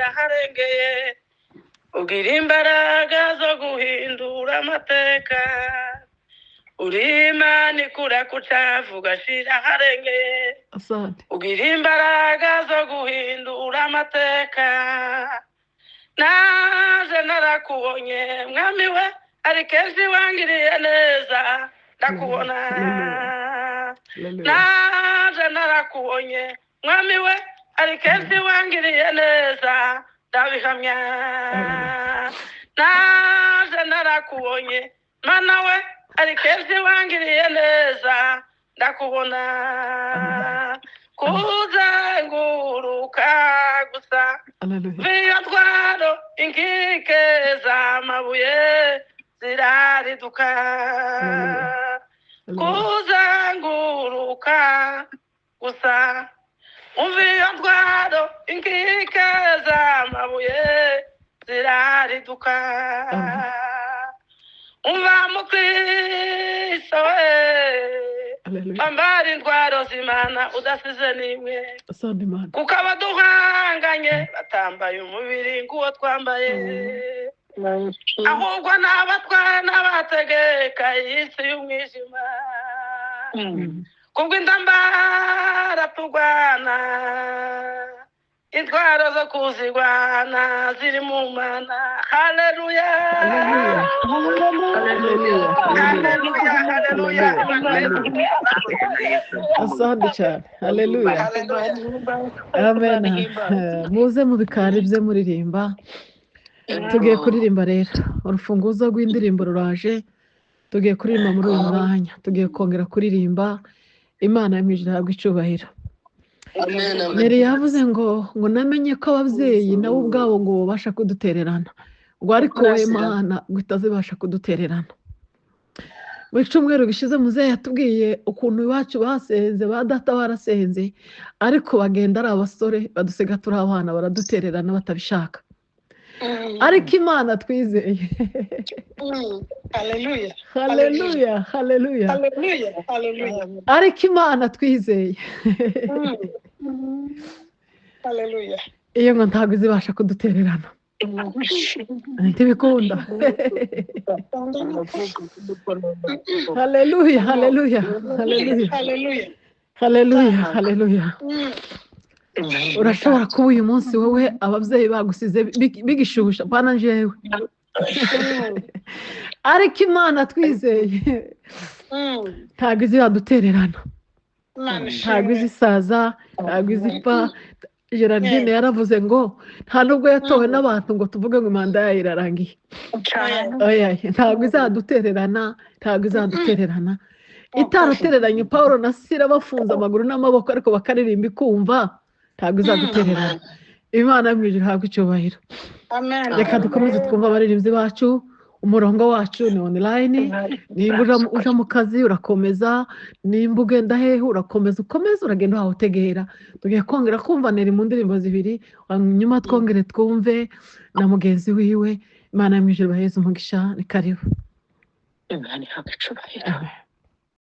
ugashira harengeye ugira imbaraga zo guhindura amateka uri Imana ikura ku cavu ugashira harengeye ugira imbaraga zo guhindura amateka naje narakubonye mwami we ari kenshi wangiriye neza ndakubona naje narakubonye mwami we ari kenshi wangiriye neza ndabihamya naje narakubonye mana we ari kenshi wangiriye neza ndakubona kuzenguruka gusa viyo ntwaro inkike z'amabuye zirariduka kuzenguruka gusa viyo ntwaro inkike z'amabuye zirariduka umva mukristo we ambara intwaro z'Imana udasize n'imwe kuko abaduhanganye batambaye umubiri ng'uwo twambaye ahubwo n'abatwara n'abategeka iy'isi y'umwijima kubwo intambara turwana intwaro zo kuzirwana ziri mu Mana haleluya asante cyane haleluya amen muze mu bikari bye muririmba tugiye kuririmba rero urufunguzo rw'indirimbo ruraje tugiye kuririmba muri uyu mwanya tugiye kongera kuririmba Imana y'imwijuru ihabwe icyubahiro Neri yavuze ngo namenye ko ababyeyi nabo ubwabo ngo babasha kudutererana ngo ariko wowe Imana utazibasha kudutererana mu cyumweru gishize muzehe yatubwiye ukuntu iwacu basenze ba data barasenze ariko bagenda ari abasore badusiga turi abana baradutererana batabishaka ariko Imana twizeye haleluya haleluya haleluya ariko Imana twizeye haleluya iyo ngo ntabwo izibasha kudutererana ntibikunda haleluya haleluya haleluya haleluya haleluya urashobora kuba uyu munsi wowe ababyeyi bagusize bigishusha bana njyewe ariko Imana twizeye ntabwo izibadutererana ntabwo izisaza ntabwo izipfa Gerardine yaravuze ngo nta nubwo yatowe n'abantu ngo tuvuge ngo imanda yayo irarangiye ntabwo izadutererana ntabwo izadutererana itaratereranye Paul na Sila bafunze amaguru n'amaboko ariko bakaririmba ikumva ntabwo izadutererana Imana y'imwijuru ihabwe icyubahiro reka dukomeze twumva abaririmbyi bacu umurongo wacu ni online nimba uja mu kazi urakomeza nimba ugenda hehe urakomeza ukomeza uragenda wawutegera tugiye kongera kumvanira mu ndirimbo zibiri nyuma twongere twumve na mugenzi wiwe Imana y'imwijuru baheze umugisha ni karibu Imana ihabwe icyubahiro